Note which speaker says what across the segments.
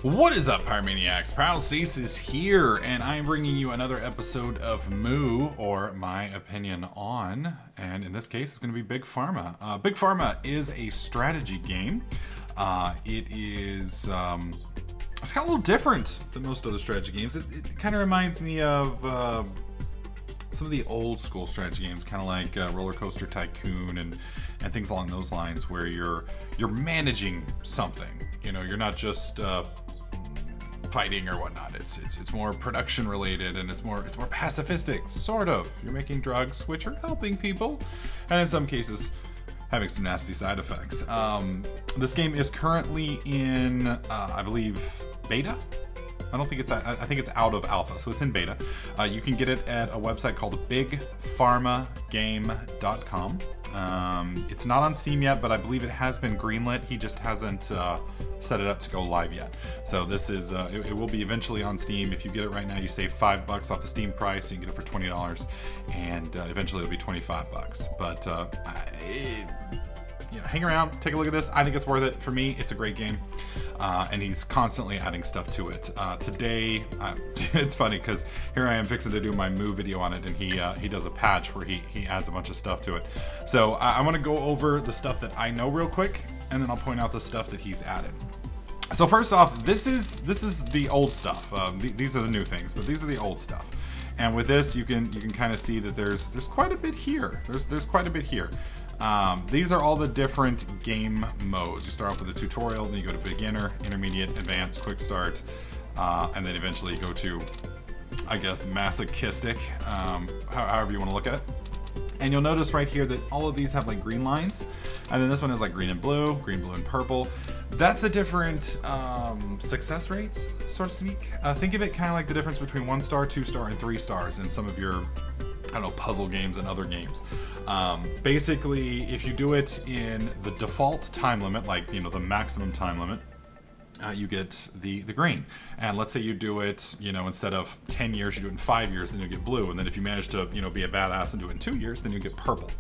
Speaker 1: What is up, Pyromaniacs? Paralystasis here, and I'm bringing you another episode of Moo, or My Opinion On, and in this case, it's going to be Big Pharma. Big Pharma is a strategy game. It's kind of a little different than most other strategy games. It kind of reminds me of some of the old school strategy games, kind of like Roller Coaster Tycoon and things along those lines, where you're managing something. You know, you're not just fighting or whatnot. It's more production related, and it's more pacifistic, sort of. You're making drugs which are helping people, and in some cases having some nasty side effects. This game is currently in I believe beta. I think it's out of alpha, so it's in beta. You can get it at a website called bigpharmagame.com. It's not on Steam yet, but I believe it has been greenlit. He just hasn't set it up to go live yet. So this is it will be eventually on Steam. If you get it right now, you save $5 off the Steam price. So you can get it for $20, and eventually it'll be $25. But you know, hang around, take a look at this. I think it's worth it. For me, it's a great game, and he's constantly adding stuff to it. Today, it's funny because here I am fixing to do my Moo video on it, and he does a patch where he adds a bunch of stuff to it. So I want to go over the stuff that I know real quick, and then I'll point out the stuff that he's added. So first off, this is the old stuff. These are the new things, but these are the old stuff. And with this, you can kind of see that there's quite a bit here. There's quite a bit here. These are all the different game modes. You start off with a tutorial, then you go to beginner, intermediate, advanced, quick start, and then eventually you go to, I guess, masochistic, however you want to look at it. And you'll notice right here that all of these have like green lines, and then this one is like green, blue, and purple. That's the different success rates, so to speak. Think of it kind of like the difference between 1-star, 2-star, and 3 stars in some of your, I don't know, puzzle games and other games. Basically, if you do it in the default time limit, like, you know, the maximum time limit, you get the green. And let's say you do it, you know, instead of 10 years, you do it in 5 years, then you get blue. And then if you manage to, you know, be a badass and do it in 2 years, then you get purple.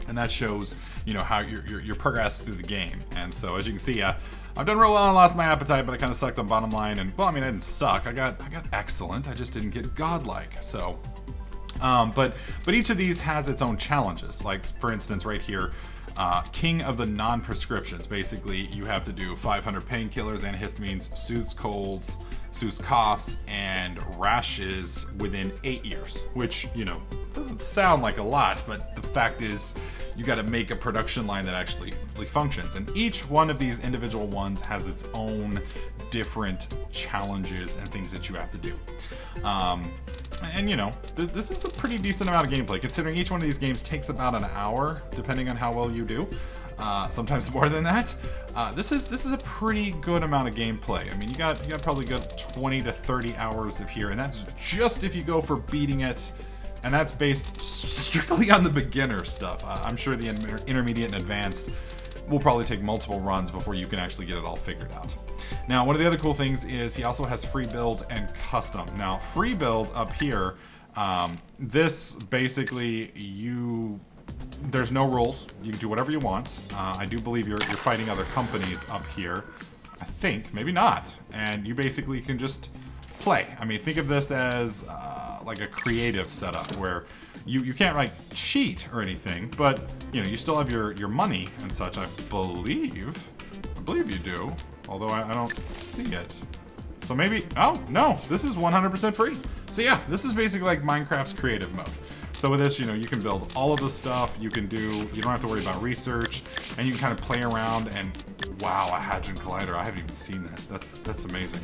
Speaker 1: And that shows, you know, how your progress through the game. And so as you can see, I've done real well and lost my appetite, but I kind of sucked on bottom line. And well, I mean, I didn't suck. I got excellent. I just didn't get godlike. So, but each of these has its own challenges. Like, for instance, right here, King of the non-prescriptions. Basically, you have to do 500 painkillers, antihistamines, soothes colds, soothes coughs, and rashes within 8 years. Which, you know, doesn't sound like a lot, but the fact is, you got to make a production line that actually functions. And each one of these individual ones has its own different challenges and things that you have to do. And you know, this is a pretty decent amount of gameplay, considering each one of these games takes about an hour, depending on how well you do. Sometimes more than that. This is a pretty good amount of gameplay. I mean, you got probably good 20 to 30 hours of here, and that's just if you go for beating it. And that's based strictly on the beginner stuff. I'm sure the intermediate and advanced will probably take multiple runs before you can actually get it all figured out. Now, one of the other cool things is he also has free build and custom. Now, free build up here, this basically there's no rules. You can do whatever you want. I do believe you're fighting other companies up here. I think, maybe not. And you basically can just play. I mean, think of this as like a creative setup where you can't like cheat or anything, but you know, you still have your money and such. I believe you do, although I don't see it. So maybe, oh no, this is 100% free. So yeah, this is basically like Minecraft's creative mode. So with this, you know, you can build all of the stuff you can do. You don't have to worry about research, and you can kind of play around. And wow, a Hadron Collider! I haven't even seen this. That's amazing.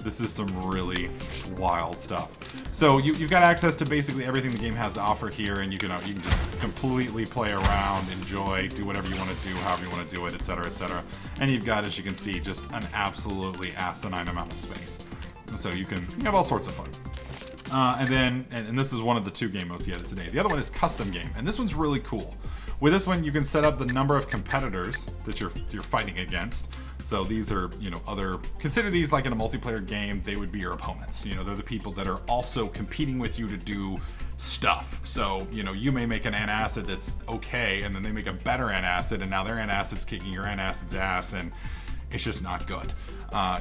Speaker 1: This is some really wild stuff. So you've got access to basically everything the game has to offer here, and you can just completely play around, enjoy, do whatever you want to do, however you want to do it, etc., etc. And you've got, as you can see, just an absolutely asinine amount of space. So you have all sorts of fun. And this is one of the 2 game modes he added today. The other one is custom game, and this one's really cool. With this one, you can set up the number of competitors that you're fighting against. So these are, you know, consider these like in a multiplayer game, they would be your opponents. You know, they're the people that are also competing with you to do stuff. So, you know, you may make an antacid that's okay, and then they make a better antacid, and now their antacid's kicking your antacid's ass, and it's just not good.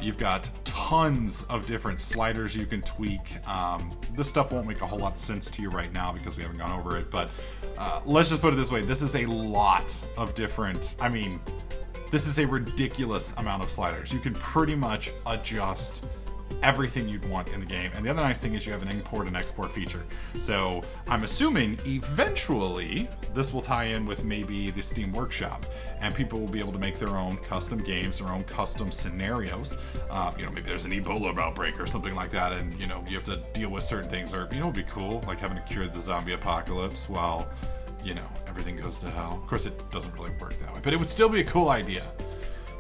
Speaker 1: You've got tons of different sliders you can tweak. This stuff won't make a whole lot of sense to you right now because we haven't gone over it, but let's just put it this way. This is a lot of different, I mean, this is a ridiculous amount of sliders. You can pretty much adjust everything you'd want in the game. And the other nice thing is you have an import and export feature. So I'm assuming eventually this will tie in with maybe the Steam Workshop, and people will be able to make their own custom games, their own custom scenarios. You know, maybe there's an Ebola outbreak or something like that, and you know, you have to deal with certain things, or you know, it'd be cool, like having to cure the zombie apocalypse while, you know, everything goes to hell. Of course, it doesn't really work that way, but it would still be a cool idea.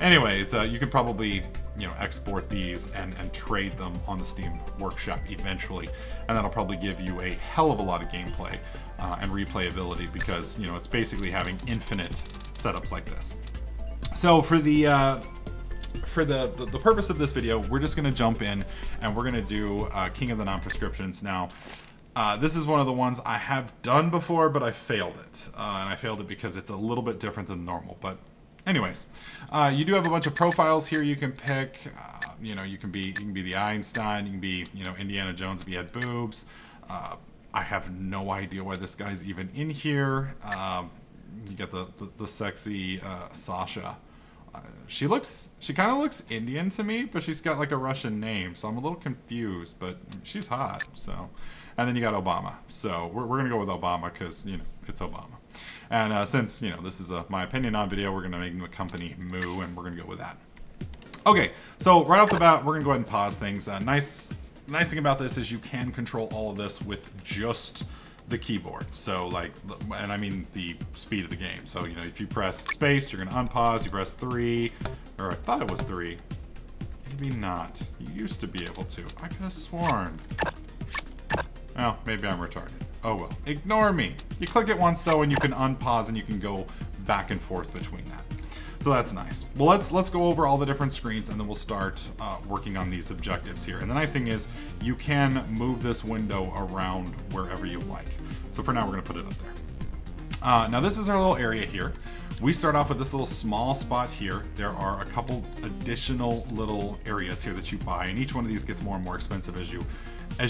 Speaker 1: Anyways, you could probably, you know, export these and trade them on the Steam Workshop eventually, and that'll probably give you a hell of a lot of gameplay and replayability, because, you know, it's basically having infinite setups like this. So for the purpose of this video, we're just gonna jump in and we're gonna do King of the Non-Prescriptions. Now, this is one of the ones I have done before, but I failed it, and I failed it because it's a little bit different than normal. But anyways, you do have a bunch of profiles here you can pick. You know, you can be the Einstein, you can be, you know, Indiana Jones if he had boobs. I have no idea why this guy's even in here. You got the sexy Sasha. She kind of looks Indian to me, but she's got like a Russian name, so I'm a little confused, but she's hot. So, and then you got Obama. So we're gonna go with Obama because, you know, it's Obama. And since, you know, this is my opinion on video, we're gonna make the company moo, and we're gonna go with that. Okay, so right off the bat, we're gonna go ahead and pause things. Nice thing about this is you can control all of this with just the keyboard. So like, and I mean the speed of the game. So, you know, if you press space, you're gonna unpause. You press 3, or I thought it was 3. Maybe not. You used to be able to. I could have sworn. Oh, maybe I'm retarded. Oh well, ignore me. You click it once though, and you can unpause and you can go back and forth between that. So that's nice. Well, let's go over all the different screens, and then we'll start working on these objectives here. And the nice thing is you can move this window around wherever you like. So for now, we're gonna put it up there. Now this is our little area here. We start off with this little small spot here. There are a couple additional little areas here that you buy, and each one of these gets more and more expensive as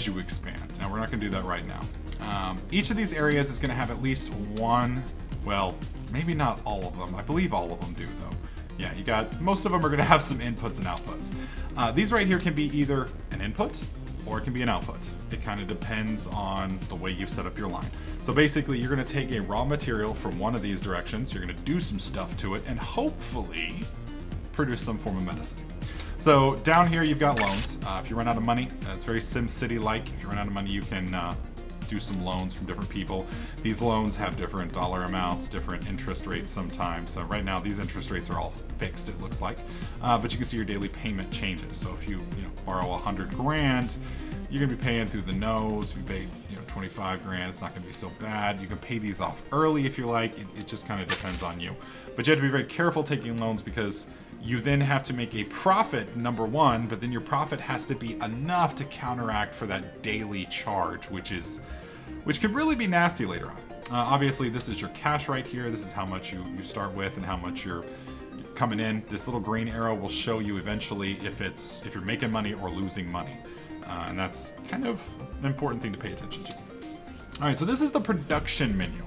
Speaker 1: you expand. Now we're not gonna do that right now. Each of these areas is gonna have at least one, well, maybe not all of them. I believe all of them do though. Yeah, you got, most of them are gonna have some inputs and outputs. These right here can be either an input or it can be an output. It kind of depends on the way you've set up your line. So basically you're gonna take a raw material from one of these directions, you're gonna do some stuff to it, and hopefully produce some form of medicine. So down here you've got loans. If you run out of money, it's very SimCity-like. If you run out of money, you can do some loans from different people. These loans have different dollar amounts, different interest rates sometimes. So right now these interest rates are all fixed, it looks like. But you can see your daily payment changes. So if you borrow 100 grand, you're gonna be paying through the nose. If you pay 25 grand, it's not gonna be so bad. You can pay these off early if you like. It just kind of depends on you. But you have to be very careful taking loans, because you then have to make a profit, number one, but then your profit has to be enough to counteract for that daily charge, which could really be nasty later on. Obviously, this is your cash right here. This is how much you start with and how much you're coming in. This little green arrow will show you eventually if you're making money or losing money. And that's kind of an important thing to pay attention to. All right, so this is the production menu,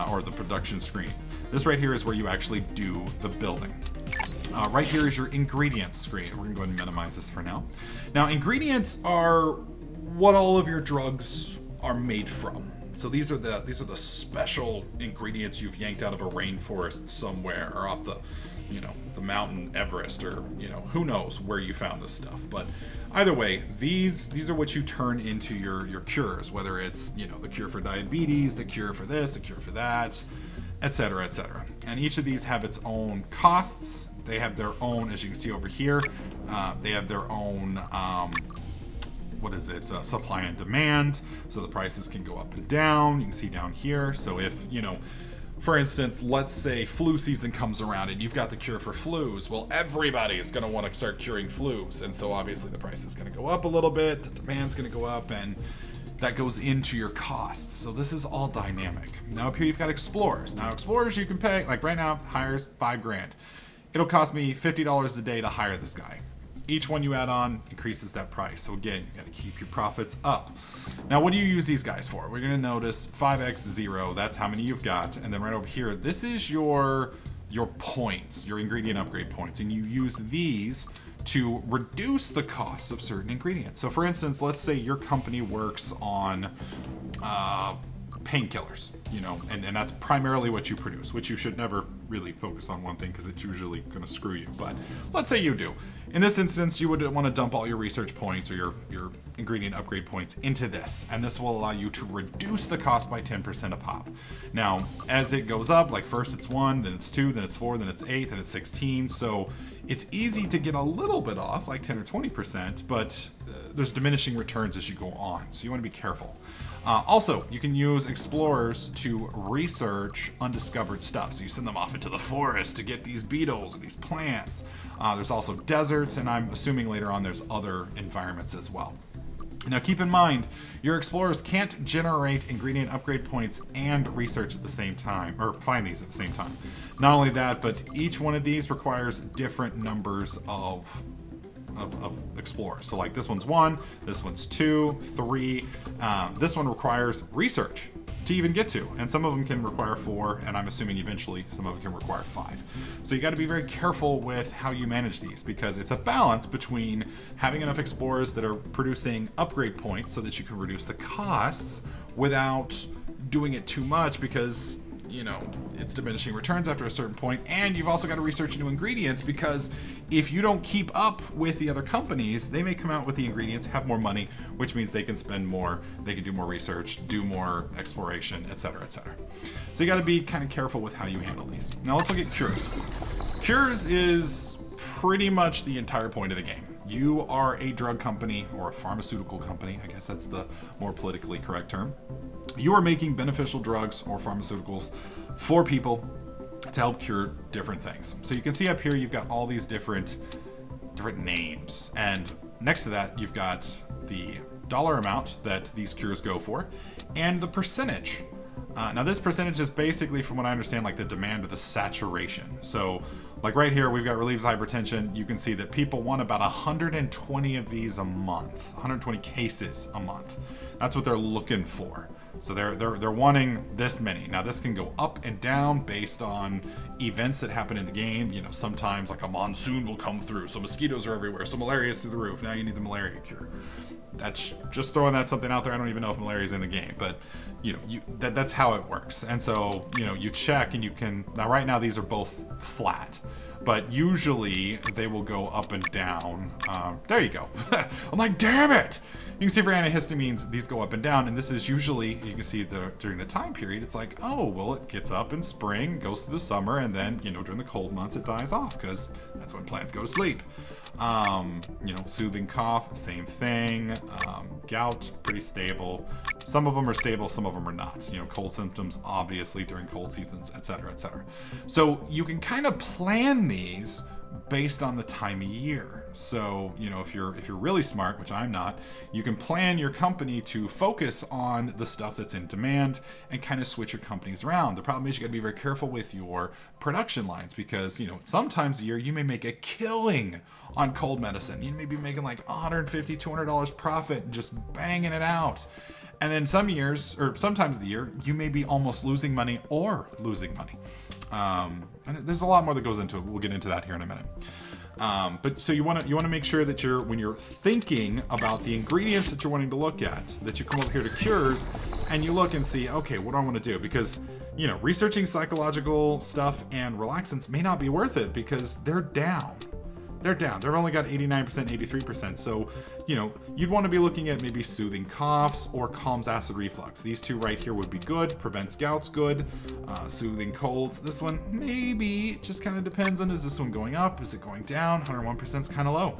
Speaker 1: or the production screen. This right here is where you actually do the building. Right here is your ingredients screen. We're gonna go ahead and minimize this for now. Now, ingredients are what all of your drugs are made from. So these are the special ingredients you've yanked out of a rainforest somewhere, or off the mountain Everest, or who knows where you found this stuff. But either way, these are what you turn into your cures, whether it's the cure for diabetes, the cure for this, the cure for that, etc., etc. And each of these have its own costs. They have their own, as you can see over here, they have their own supply and demand, so the prices can go up and down. You can see down here. So if for instance, let's say flu season comes around and you've got the cure for flus, well, everybody is going to want to start curing flus, and so obviously the price is going to go up a little bit, the demand's going to go up, and that goes into your costs. So this is all dynamic. Now up here you've got explorers. Now explorers you can pay, like right now, hires 5 grand. it'll cost me $50 a day to hire this guy. Each one you add on increases that price. So again, you got to keep your profits up. Now, what do you use these guys for? We're going to notice 5x0. That's how many you've got. And then right over here, this is your points, your ingredient upgrade points. And you use these to reduce the cost of certain ingredients. So for instance, let's say your company works on painkillers, you know, and that's primarily what you produce, which you should never really focus on one thing because it's usually going to screw you. But let's say you do. In this instance, you would want to dump all your research points or your ingredient upgrade points into this, and this will allow you to reduce the cost by 10% a pop. Now, as it goes up, like first it's 1, then it's 2, then it's 4, then it's 8, then it's 16. So it's easy to get a little bit off, like 10 or 20%, but there's diminishing returns as you go on. So you want to be careful. Also, you can use explorers to research undiscovered stuff. So you send them off into the forest to get these beetles or these plants. There's also deserts, and I'm assuming later on there's other environments as well. Now keep in mind, your explorers can't generate ingredient upgrade points and research at the same time, or find these at the same time. Not only that, but each one of these requires different numbers of explorers. So like this one's 1, this one's 2, 3. This one requires research to even get to, and some of them can require 4, and I'm assuming eventually some of them can require 5. So you got to be very careful with how you manage these, because it's a balance between having enough explorers that are producing upgrade points so that you can reduce the costs without doing it too much, because you know, it's diminishing returns after a certain point, and you've also got to research new ingredients, because if you don't keep up with the other companies, they may come out with the ingredients, have more money, which means they can spend more, they can do more research, do more exploration, etc., etc. So you got to be kind of careful with how you handle these. Now let's look at cures. Cures is pretty much the entire point of the game. You are a drug company, or a pharmaceutical company, I guess that's the more politically correct term. You are making beneficial drugs or pharmaceuticals for people to help cure different things. So you can see up here, you've got all these different names. And next to that, you've got the dollar amount that these cures go for and the percentage. Now this percentage is basically, from what I understand, like the demand or the saturation. So like right here, we've got relieves hypertension. You can see that people want about 120 of these a month, 120 cases a month. That's what they're looking for. So they're wanting this many. Now this can go up and down based on events that happen in the game. You know, sometimes like a monsoon will come through, so mosquitoes are everywhere, so malaria is through the roof. Now you need the malaria cure. That's just throwing that something out there. I don't even know if malaria is in the game, but you know, that's how it works. And so, you know, you check and you can, now right now these are both flat, but usually they will go up and down. There you go. I'm like, damn it. You can see for antihistamines, these go up and down, and this is usually, you can see during the time period, it's like, oh, well, it gets up in spring, goes through the summer, and then, you know, during the cold months, it dies off, because that's when plants go to sleep. You know, soothing cough, same thing. Gout, pretty stable. Some of them are stable, some of them are not. You know, cold symptoms, obviously, during cold seasons, etc., etc. So you can kind of plan these based on the time of year. So, you know, if you're really smart, which I'm not, you can plan your company to focus on the stuff that's in demand and kind of switch your companies around. The problem is you got to be very careful with your production lines, because, you know, sometimes a year you may make a killing on cold medicine. You may be making like $150, $200 profit and just banging it out. And then some years, or sometimes the year, you may be almost losing money or losing money. And there's a lot more that goes into it. We'll get into that here in a minute. But so you want to make sure that when you're thinking about the ingredients that you're wanting to look at, that you come over here to cures and you look and see, okay, what do I want to do? Because, you know, researching psychological stuff and relaxants may not be worth it, because they're down. They're down. They've only got 89%, 83%. So, you know, you'd want to be looking at maybe soothing coughs or calms acid reflux. These two right here would be good. Prevents gout's good. Soothing colds. This one, maybe. It just kind of depends on, is this one going up? Is it going down? 101% is kind of low.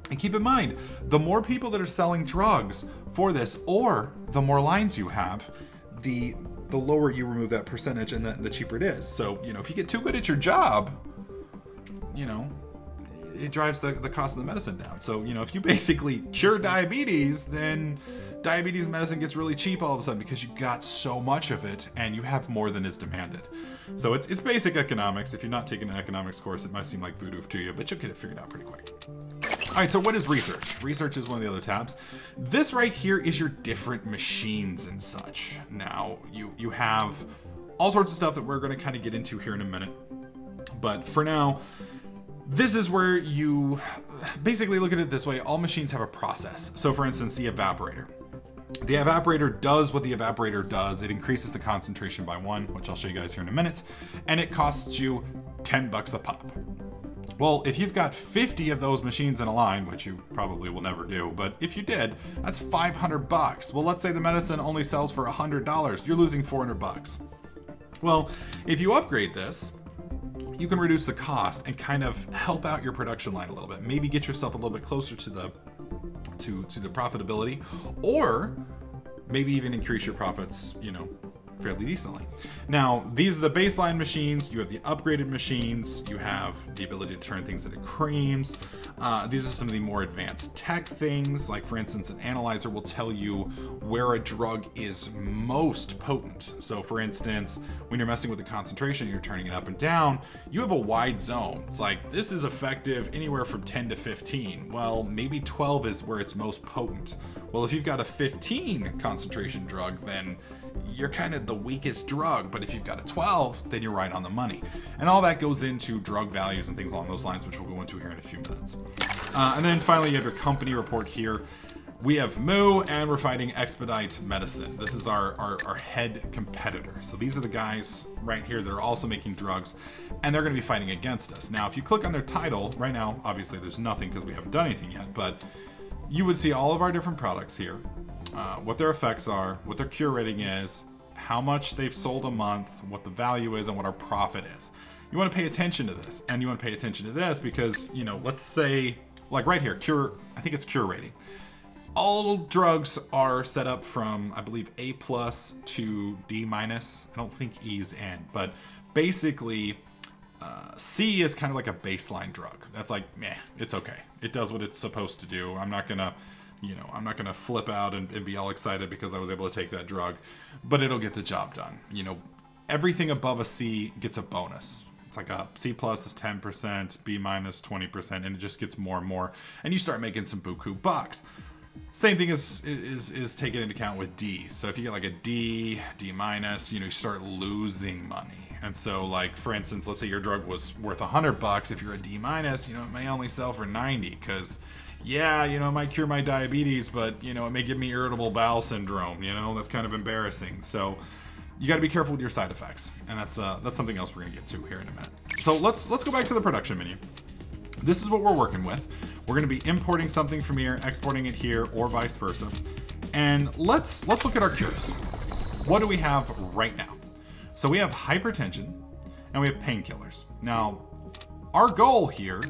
Speaker 1: And keep in mind, the more people that are selling drugs for this, or the more lines you have, the lower you remove that percentage, and the cheaper it is. So, you know, if you get too good at your job, you know, it drives the cost of the medicine down. So, you know, if you basically cure diabetes, then diabetes medicine gets really cheap all of a sudden because you got so much of it and you have more than is demanded. So it's basic economics. If you're not taking an economics course, it might seem like voodoo to you, but you'll get it figured out pretty quick. All right, so what is research? Research is one of the other tabs. This right here is your different machines and such. Now, you have all sorts of stuff that we're going to kind of get into here in a minute. But for now, this is where you basically look at it this way. All machines have a process. So for instance, the evaporator. The evaporator does what the evaporator does. It increases the concentration by 1, which I'll show you guys here in a minute. And it costs you 10 bucks a pop. Well, if you've got 50 of those machines in a line, which you probably will never do, but if you did, that's 500 bucks. Well, let's say the medicine only sells for $100. You're losing 400 bucks. Well, if you upgrade this, you can reduce the cost and kind of help out your production line a little bit. Maybe get yourself a little bit closer to the profitability, or maybe even increase your profits, you know, fairly decently. Now, these are the baseline machines. You have the upgraded machines. You have the ability to turn things into creams. These are some of the more advanced tech things. Like, for instance, an analyzer will tell you where a drug is most potent. So, for instance, when you're messing with the concentration, you're turning it up and down, you have a wide zone. It's like, this is effective anywhere from 10 to 15. Well, maybe 12 is where it's most potent. Well, if you've got a 15 concentration drug, then you're kind of the weakest drug, but if you've got a 12, then you're right on the money. And all that goes into drug values and things along those lines, which we'll go into here in a few minutes. And then finally, you have your company report here. We have Moo, and we're fighting Expedite Medicine. This is our head competitor. So these are the guys right here that are also making drugs, and they're going to be fighting against us. Now, if you click on their title, right now, obviously there's nothing because we haven't done anything yet, but you would see all of our different products here. What their effects are, what their cure rating is, how much they've sold a month, what the value is, and what our profit is. You want to pay attention to this, and you want to pay attention to this because, you know, let's say, like right here, I think it's cure rating. All drugs are set up from, I believe, A+ to D-. I don't think E's N, but basically, C is kind of like a baseline drug. That's like, meh, it's okay. It does what it's supposed to do. I'm not gonna flip out and be all excited because I was able to take that drug, but it'll get the job done. You know, everything above a C gets a bonus. It's like a C+ is 10%, B- 20%, and it just gets more and more, and you start making some buku bucks. Same thing is taken into account with D. So if you get like a D, D-, you know, you start losing money. And so, like, for instance, let's say your drug was worth 100 bucks. If you're a D-, you know, it may only sell for 90 because, yeah, you know, it might cure my diabetes, but, you know, it may give me irritable bowel syndrome. You know, that's kind of embarrassing. So you got to be careful with your side effects. And that's something else we're going to get to here in a minute. So let's go back to the production menu. This is what we're working with. We're going to be importing something from here, exporting it here, or vice versa. And let's look at our cures. What do we have right now? So we have hypertension and we have painkillers. Now, our goal here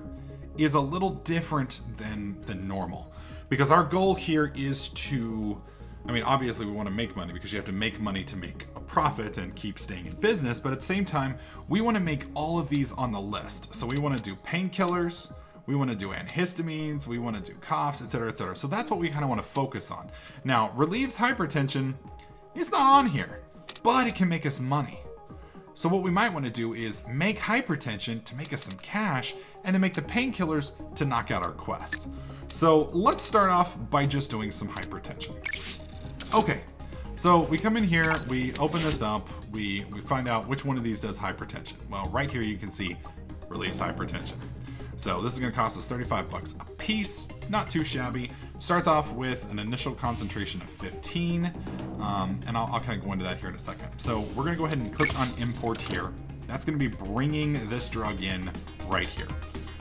Speaker 1: is a little different than normal, because our goal here is to, I mean, obviously we want to make money because you have to make money to make a profit and keep staying in business. But at the same time, we want to make all of these on the list. So we want to do painkillers, we want to do antihistamines, we want to do coughs, etc., etc. So that's what we kind of want to focus on. Now, relieves hypertension, it's not on here, but it can make us money. So what we might want to do is make hypertension to make us some cash, and then make the painkillers to knock out our quest. So let's start off by just doing some hypertension. Okay, so we come in here, we open this up, we find out which one of these does hypertension. Well, right here you can see relieves hypertension. So this is going to cost us 35 bucks a piece, not too shabby. Starts off with an initial concentration of 15, and I'll kind of go into that here in a second. So we're going to go ahead and click on import here. That's going to be bringing this drug in right here.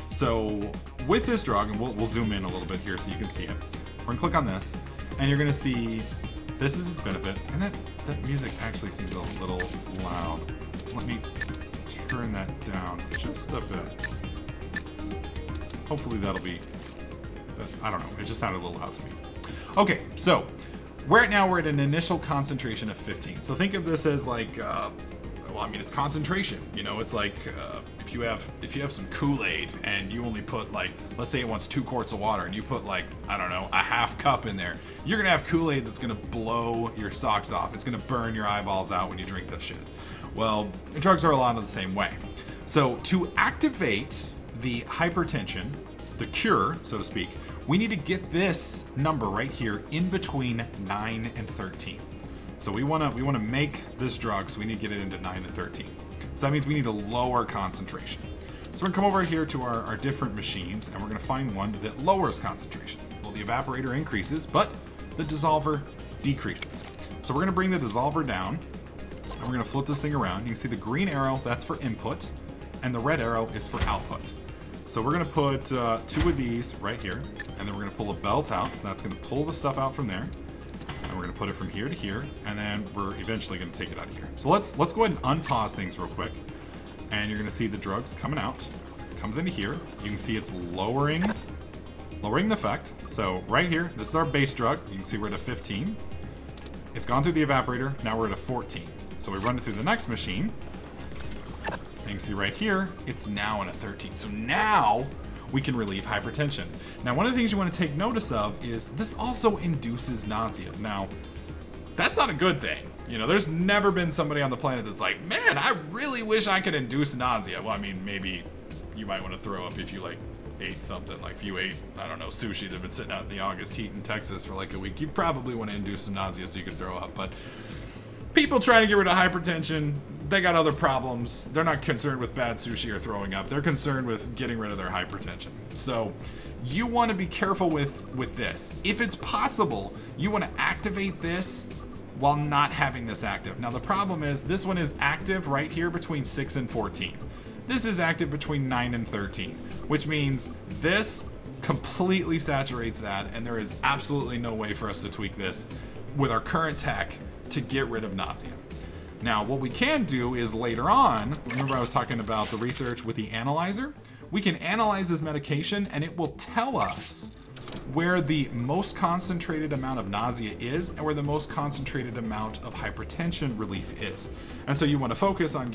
Speaker 1: So with this drug, and we'll zoom in a little bit here so you can see it. We're going to click on this, and you're going to see this is its benefit, and that music actually seems a little loud. Let me turn that down just a bit. Hopefully that'll be, I don't know, it just sounded a little loud to me. Okay, so right now we're at an initial concentration of 15. So think of this as like, well, I mean, it's concentration. You know, it's like, if if you have some Kool-Aid and you only put like, let's say it wants 2 quarts of water and you put like, I don't know, a half cup in there, you're gonna have Kool-Aid that's gonna blow your socks off. It's gonna burn your eyeballs out when you drink this shit. Well, drugs are a lot of the same way. So to activate the hypertension, the cure, so to speak, we need to get this number right here in between 9 and 13. So we wanna make this drug, so we need to get it into 9 and 13. So that means we need a lower concentration. So we're gonna come over here to our different machines and we're gonna find one that lowers concentration. Well, the evaporator increases, but the dissolver decreases. So we're gonna bring the dissolver down and we're gonna flip this thing around. You can see the green arrow, that's for input, and the red arrow is for output. So we're gonna put 2 of these right here, and then we're gonna pull a belt out. That's gonna pull the stuff out from there. And we're gonna put it from here to here, and then we're eventually gonna take it out of here. So let's go ahead and unpause things real quick. And you're gonna see the drugs coming out. It comes into here. You can see it's lowering the effect. So right here, this is our base drug. You can see we're at a 15. It's gone through the evaporator, now we're at a 14. So we run it through the next machine. And you can see right here, it's now in a 13. So now we can relieve hypertension. Now, one of the things you want to take notice of is this also induces nausea. Now, that's not a good thing. You know, there's never been somebody on the planet that's like, man, I really wish I could induce nausea. Well, I mean, maybe you might want to throw up if you like ate something. Like if you ate, I don't know, sushi that's been sitting out in the August heat in Texas for like a week, you probably want to induce some nausea so you could throw up. But people trying to get rid of hypertension, they got other problems. They're not concerned with bad sushi or throwing up. They're concerned with getting rid of their hypertension. So you want to be careful with this. If it's possible, you want to activate this while not having this active. Now the problem is this one is active right here between 6 and 14. This is active between 9 and 13, which means this completely saturates that, and there is absolutely no way for us to tweak this with our current tech to get rid of nausea. Now, what we can do is later on, remember I was talking about the research with the analyzer? We can analyze this medication and it will tell us where the most concentrated amount of nausea is and where the most concentrated amount of hypertension relief is. And so you want to focus on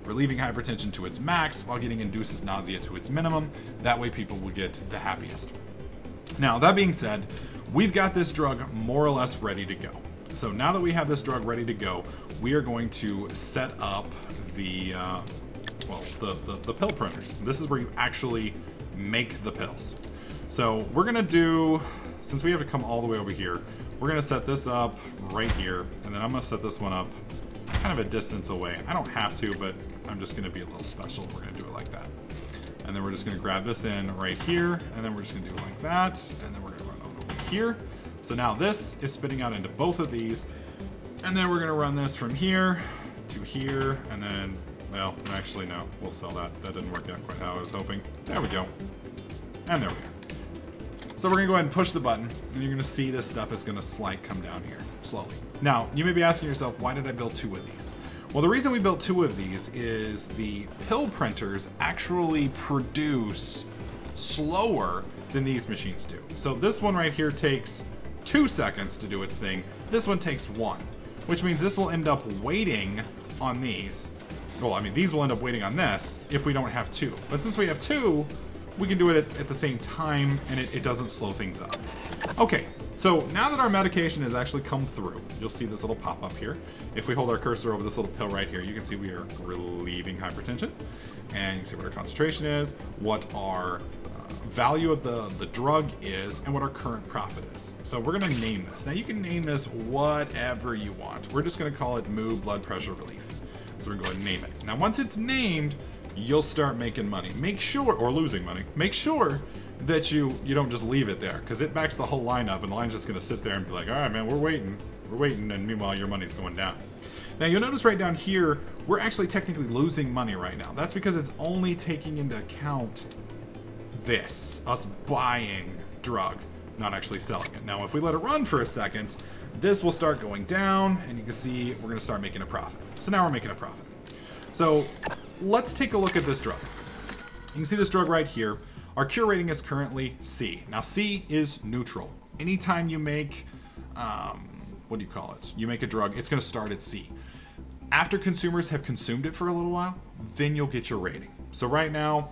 Speaker 1: relieving hypertension to its max while getting induces nausea to its minimum. That way people will get the happiest. Now, that being said, we've got this drug more or less ready to go. So now that we have this drug ready to go, we are going to set up the pill printers. This is where you actually make the pills. So we're gonna do, since we have to come all the way over here, we're gonna set this up right here, and then I'm gonna set this one up kind of a distance away. I don't have to, but I'm just gonna be a little special. We're gonna do it like that. And then we're just gonna grab this in right here, and then we're just gonna do it like that, and then we're gonna run over here. So now this is spitting out into both of these, and then we're gonna run this from here to here, and then, well, actually no, we'll sell that. That didn't work out quite how I was hoping. There we go. And there we go. So we're gonna go ahead and push the button, and you're gonna see this stuff is gonna come down here, slowly. Now, you may be asking yourself, why did I build 2 of these? Well, the reason we built 2 of these is the pill printers actually produce slower than these machines do. So this one right here takes 2 seconds to do its thing. This one takes 1, which means this will end up waiting on these. Well, I mean, these will end up waiting on this if we don't have 2. But since we have 2, we can do it at the same time, and it doesn't slow things up. Okay, so now that our medication has actually come through, you'll see this little pop up here. If we hold our cursor over this little pill right here, you can see we are relieving hypertension. And you can see what our concentration is, what our value of the drug is, and what our current profit is. So we're gonna name this. Now you can name this whatever you want. We're just gonna call it Moo Blood Pressure Relief. So we're gonna go ahead and name it. Now once it's named, you'll start making money. Make sure, or losing money, make sure that you don't just leave it there, because it backs the whole line up, and the line's just gonna sit there and be like, all right, man, we're waiting, and meanwhile your money's going down. Now you'll notice right down here, we're actually technically losing money right now. That's because it's only taking into account this, us buying drug, not actually selling it. Now if we let it run for a second, this will start going down, and you can see we're gonna start making a profit. So now we're making a profit. So let's take a look at this drug. You can see this drug right here. Our cure rating is currently C. Now C is neutral. Anytime you make, what do you call it? You make a drug, it's gonna start at C. After consumers have consumed it for a little while, then you'll get your rating. So right now,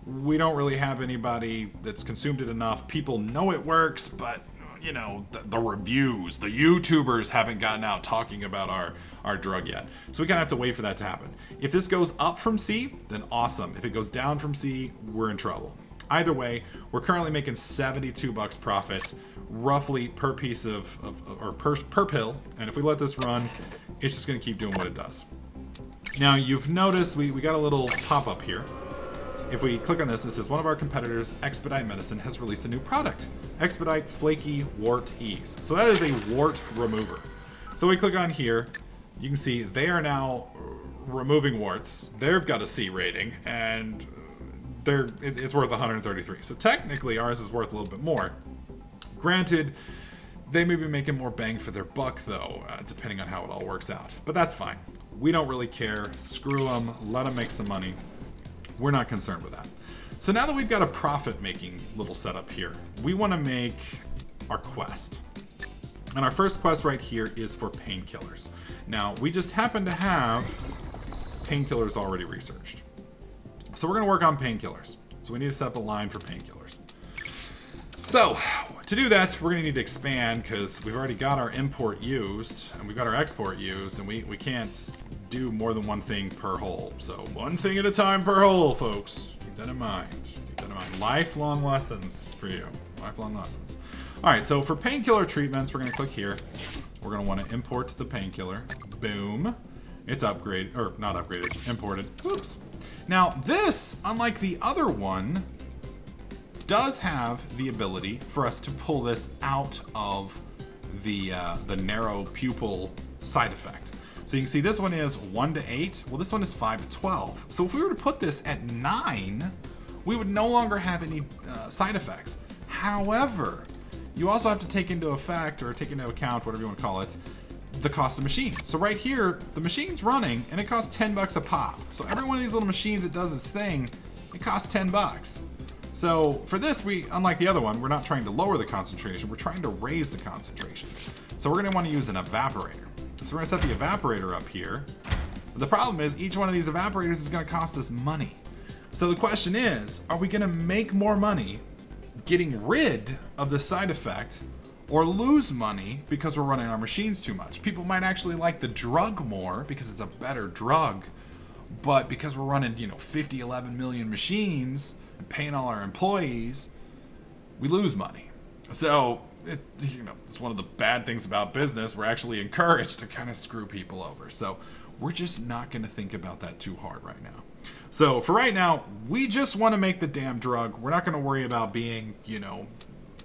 Speaker 1: we don't really have anybody that's consumed it enough. People know it works, but you know, the reviews, the YouTubers haven't gotten out talking about our drug yet. So we kind of have to wait for that to happen. If this goes up from C, then awesome. If it goes down from C, we're in trouble. Either way, we're currently making 72 bucks profit, roughly per piece or per pill. And if we let this run, it's just gonna keep doing what it does. Now you've noticed we got a little pop-up here. If we click on this, it says one of our competitors, Expedite Medicine, has released a new product, Expedite Flaky Wart Ease. So that is a wart remover. So we click on here, you can see they are now removing warts. They've got a C rating, and it's worth 133. So technically ours is worth a little bit more. Granted, they may be making more bang for their buck though, depending on how it all works out. But that's fine. We don't really care. Screw them. Let them make some money. We're not concerned with that. So now that we've got a profit-making little setup here, we want to make our quest. And our first quest right here is for painkillers. Now, we just happen to have painkillers already researched. So we're going to work on painkillers. So we need to set up a line for painkillers. So to do that, we're going to need to expand because we've already got our import used and we've got our export used, and we can't do more than one thing per hole. So one thing at a time per hole, folks. Keep that in mind. Keep that in mind. Lifelong lessons for you. Lifelong lessons. All right, so for painkiller treatments, we're going to click here. We're going to want to import the painkiller. Boom. It's upgraded, or not upgraded, imported. Oops. Now this, unlike the other one, does have the ability for us to pull this out of the narrow pupil side effect. So you can see this one is 1 to 8. Well, this one is 5 to 12. So if we were to put this at 9, we would no longer have any side effects. However, you also have to take into effect, or take into account, whatever you want to call it, the cost of machines. So right here, the machine's running and it costs 10 bucks a pop. So every one of these little machines that does its thing, it costs 10 bucks. So for this, unlike the other one, we're not trying to lower the concentration, we're trying to raise the concentration. So we're gonna want to use an evaporator. So we're gonna set the evaporator up here. But the problem is each one of these evaporators is gonna cost us money. So the question is, are we gonna make more money getting rid of the side effect, or lose money because we're running our machines too much? People might actually like the drug more because it's a better drug, but because we're running, 50, 11 million machines and paying all our employees, we lose money. So it's one of the bad things about business. We're actually encouraged to kind of screw people over. So we're just not going to think about that too hard right now. So for right now, we just want to make the damn drug. We're not going to worry about being,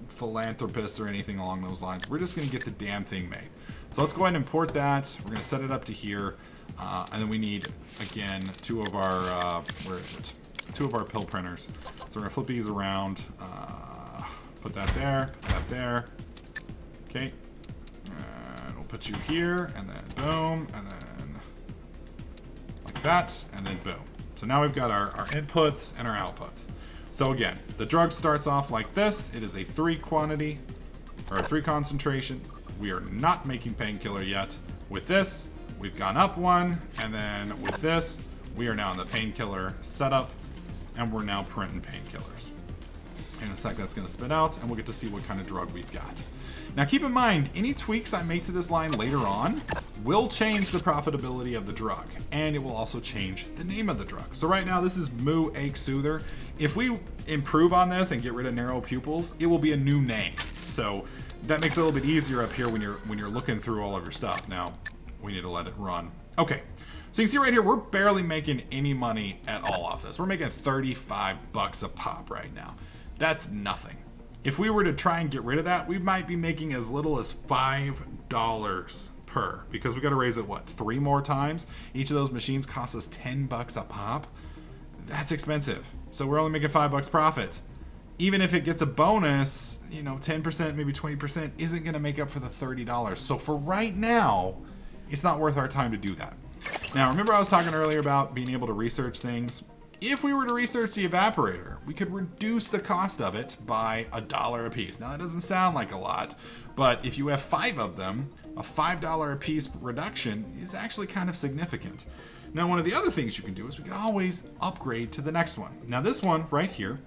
Speaker 1: philanthropists or anything along those lines. We're just going to get the damn thing made. So let's go ahead and import that. We're going to set it up to here. And then we need, again, two of our, two of our pill printers. So we're going to flip these around. Put that there. Okay. And we'll put you here, and then boom, and then like that, and then boom. So now we've got our inputs and our outputs. So again, the drug starts off like this. It is a 3 quantity, or a 3 concentration. We are not making painkiller yet. With this, we've gone up 1, and then with this, we are now in the painkiller setup, and we're now printing painkillers. In a sec, that's going to spit out, and we'll get to see what kind of drug we've got. Now keep in mind, any tweaks I make to this line later on will change the profitability of the drug, and it will also change the name of the drug. So right now, this is Moo Ache Soother. If we improve on this and get rid of narrow pupils, it will be a new name. So that makes it a little bit easier up here when you're looking through all of your stuff. Now, we need to let it run. Okay. So you can see right here, we're barely making any money at all off this. We're making 35 bucks a pop right now. That's nothing. If we were to try and get rid of that, we might be making as little as $5 per, because we got to raise it, what, 3 more times? Each of those machines costs us 10 bucks a pop. That's expensive. So we're only making 5 bucks profit. Even if it gets a bonus, 10%, maybe 20% isn't going to make up for the $30. So for right now, it's not worth our time to do that. Now, remember I was talking earlier about being able to research things? If we were to research the evaporator, we could reduce the cost of it by $1 a piece. Now, that doesn't sound like a lot, but if you have 5 of them, a $5 a piece reduction is actually kind of significant. Now, one of the other things you can do is we can always upgrade to the next one. Now, this one right here,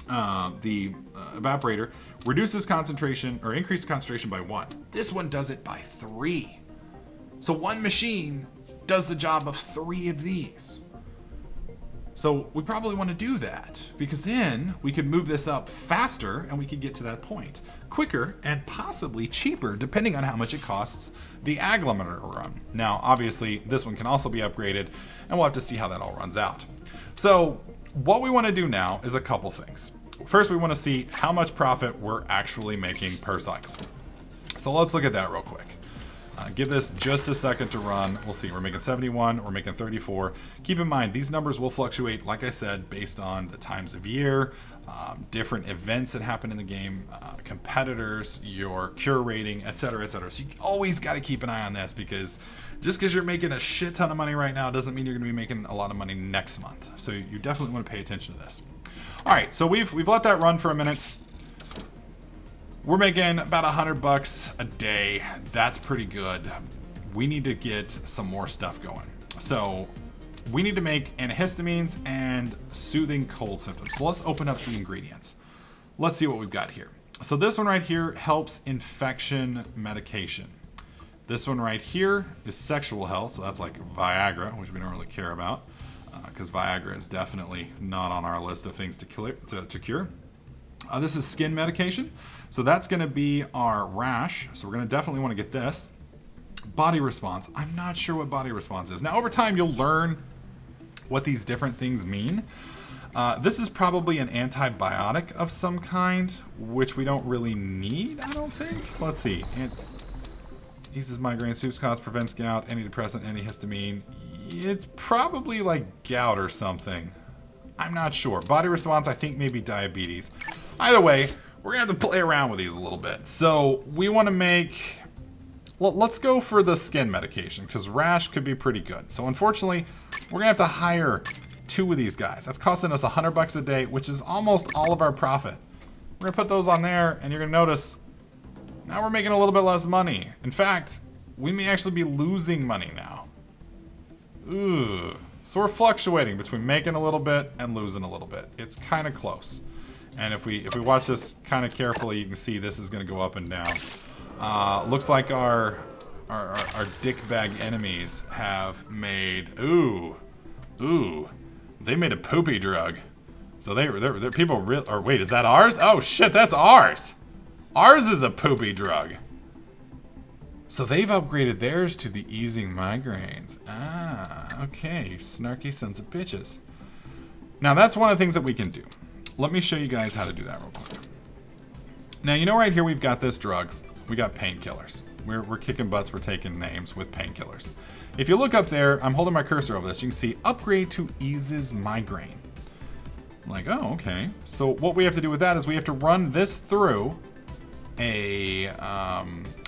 Speaker 1: the evaporator, reduces concentration or increases concentration by 1. This one does it by 3. So one machine does the job of 3 of these. So we probably want to do that because then we could move this up faster and we could get to that point quicker and possibly cheaper depending on how much it costs the agglometer to run. Now, obviously, this one can also be upgraded and we'll have to see how that all runs out. So what we want to do now is a couple things. First, we want to see how much profit we're actually making per cycle. So let's look at that real quick. Give this just a second to run. We'll see. We're making 71. We're making 34. Keep in mind, these numbers will fluctuate, like I said, based on the times of year, different events that happen in the game, competitors, your cure rating, etc., etc. So you always got to keep an eye on this because just because you're making a shit ton of money right now doesn't mean you're going to be making a lot of money next month. So you definitely want to pay attention to this. All right, so we've let that run for a minute. We're making about $100 a day. That's pretty good. We need to get some more stuff going. So we need to make antihistamines and soothing cold symptoms. So let's open up the ingredients. Let's see what we've got here. So this one right here helps infection medication. This one right here is sexual health. So that's like Viagra, which we don't really care about because Viagra is definitely not on our list of things to cure. This is skin medication. So that's going to be our rash. So we're going to definitely want to get this. Body response. I'm not sure what body response is. Now, over time, you'll learn what these different things mean. This is probably an antibiotic of some kind, which we don't really need, I don't think. Let's see. Eases migraine, soothes coughs, prevents gout, antidepressant, antihistamine. It's probably like gout or something. I'm not sure. Body response, I think maybe diabetes. Either way, we're going to have to play around with these a little bit. So we want to make... Well, let's go for the skin medication because rash could be pretty good. So unfortunately, we're going to have to hire 2 of these guys. That's costing us $100 a day, which is almost all of our profit. We're going to put those on there and you're going to notice now we're making a little bit less money. In fact, we may actually be losing money now. Ooh. So we're fluctuating between making a little bit and losing a little bit. It's kind of close. And if we watch this kind of carefully, you can see this is going to go up and down. Looks like our dick bag enemies have made they made a poopy drug. So they're people real. Or wait, is that ours? Oh shit, that's ours. Ours is a poopy drug. So they've upgraded theirs to the easing migraines. Ah, okay, snarky sons of bitches. Now that's one of the things that we can do. Let me show you guys how to do that real quick. Now, you know right here we've got this drug. We got painkillers. We're kicking butts, we're taking names with painkillers. If you look up there, I'm holding my cursor over this, you can see upgrade to eases migraine. I'm like, oh, okay. So what we have to do with that is we have to run this through an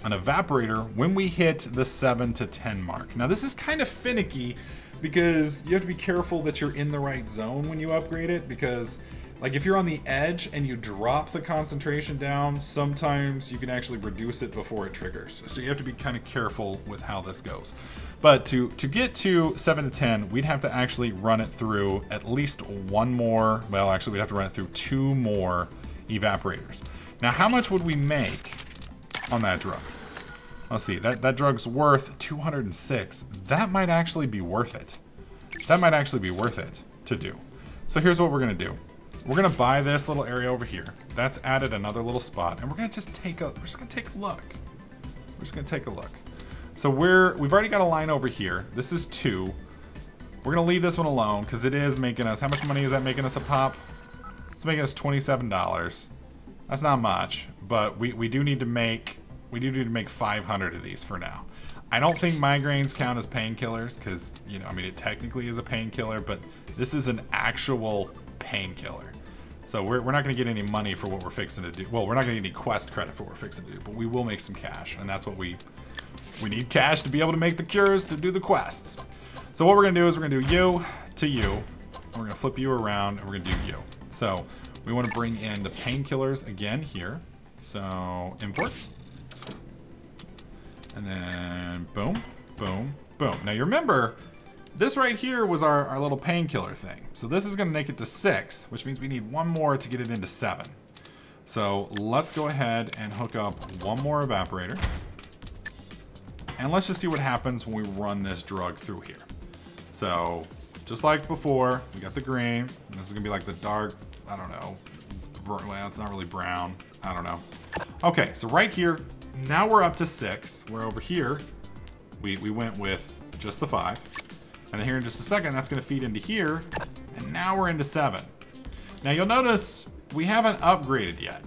Speaker 1: evaporator when we hit the 7 to 10 mark. Now this is kind of finicky because you have to be careful that you're in the right zone when you upgrade it, because like if you're on the edge and you drop the concentration down, sometimes you can actually reduce it before it triggers. So you have to be kind of careful with how this goes. But to get to 7 to 10, we'd have to actually run it through at least one more, well actually we'd have to run it through 2 more evaporators. Now how much would we make on that drug? Let's see, that drug's worth 206. That might actually be worth it. That might actually be worth it to do. So here's what we're gonna do. We're gonna buy this little area over here. That's added another little spot, and we're just gonna take a look. We're just gonna take a look. So we've already got a line over here. This is 2. We're gonna leave this one alone because it is making us, how much money is that making us a pop? It's making us $27. That's not much, but we do need to make 500 of these for now. I don't think migraines count as painkillers because, you know, I mean, it technically is a painkiller, but this is an actual painkiller. So we're not going to get any money for what we're fixing to do. Well, we're not going to get any quest credit for what we're fixing to do, but we will make some cash, and that's what we need cash to be able to make the cures to do the quests. So what we're going to do is we're going to do you to you, and we're going to flip you around, and we're going to do you. So we want to bring in the painkillers again here. So import. And then boom, boom, boom. Now you remember, this right here was our little painkiller thing. So this is going to make it to 6, which means we need one more to get it into 7. So let's go ahead and hook up one more evaporator. And let's just see what happens when we run this drug through here. So just like before, we got the green. And this is going to be like the dark, I don't know. Well, it's not really brown. I don't know. Okay, so right here, now we're up to 6. We're over here. We went with just the 5. And then here in just a second, that's going to feed into here. And now we're into 7. Now you'll notice we haven't upgraded yet.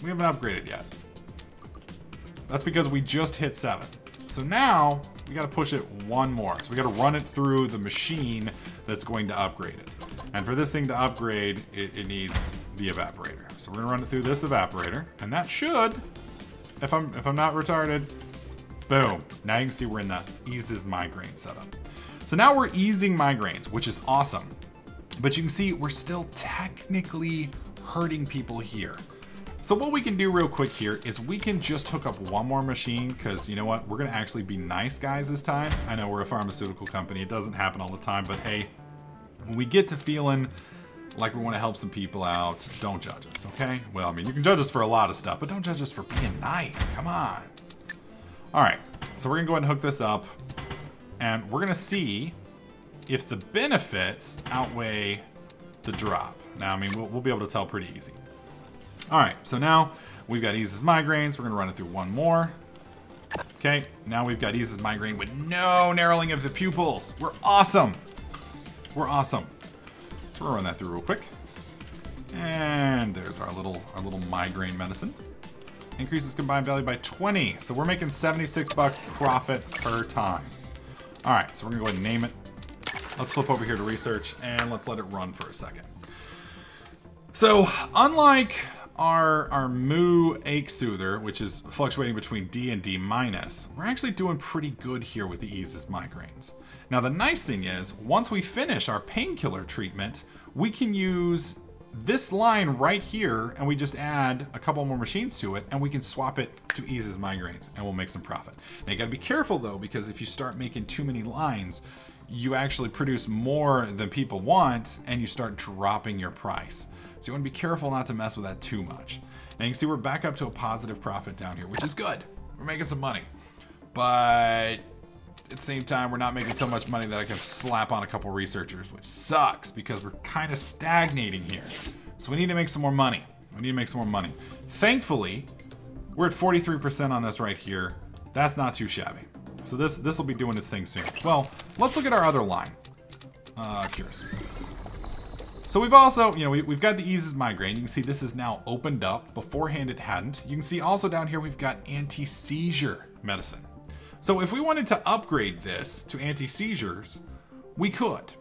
Speaker 1: We haven't upgraded yet. That's because we just hit 7. So now we got to push it one more. So we got to run it through the machine that's going to upgrade it. And for this thing to upgrade, it needs the evaporator. So we're gonna run it through this evaporator, and that should, if I'm not retarded, boom. Now you can see we're in the eases migraine setup. So now we're easing migraines, which is awesome. But you can see we're still technically hurting people here. So what we can do real quick here is we can just hook up one more machine, because you know what? We're gonna actually be nice guys this time. I know we're a pharmaceutical company. It doesn't happen all the time, but hey, when we get to feeling like we want to help some people out, don't judge us, okay? Well, I mean, you can judge us for a lot of stuff, but don't judge us for being nice. Come on. All right, so we're gonna go ahead and hook this up, and we're gonna see if the benefits outweigh the drop. Now, I mean, we'll be able to tell pretty easy. All right, so now we've got eases migraines. We're gonna run it through one more. Okay, now we've got eases migraine with no narrowing of the pupils. We're awesome. We're awesome. So we'll run that through real quick. And there's our little migraine medicine. Increases combined value by 20. So we're making 76 bucks profit per time. All right, so we're gonna go ahead and name it. Let's flip over here to research and let's let it run for a second. So unlike our Moo ache soother, which is fluctuating between D and D minus, we're actually doing pretty good here with the eases migraines. Now the nice thing is, once we finish our painkiller treatment, we can use this line right here and we just add a couple more machines to it and we can swap it to eases migraines and we'll make some profit. Now you gotta be careful though, because if you start making too many lines, you actually produce more than people want and you start dropping your price. So you wanna be careful not to mess with that too much. Now you can see we're back up to a positive profit down here, which is good. We're making some money, but at the same time, we're not making so much money that I can slap on a couple researchers, which sucks because we're kind of stagnating here. So we need to make some more money. We need to make some more money. Thankfully, we're at 43% on this right here. That's not too shabby. So this will be doing its thing soon. Well, let's look at our other line. Cures. So we've also, you know, we've got the eases migraine. You can see this is now opened up. Beforehand, it hadn't. You can see also down here, we've got anti-seizure medicine. So if we wanted to upgrade this to anti-seizures, we could.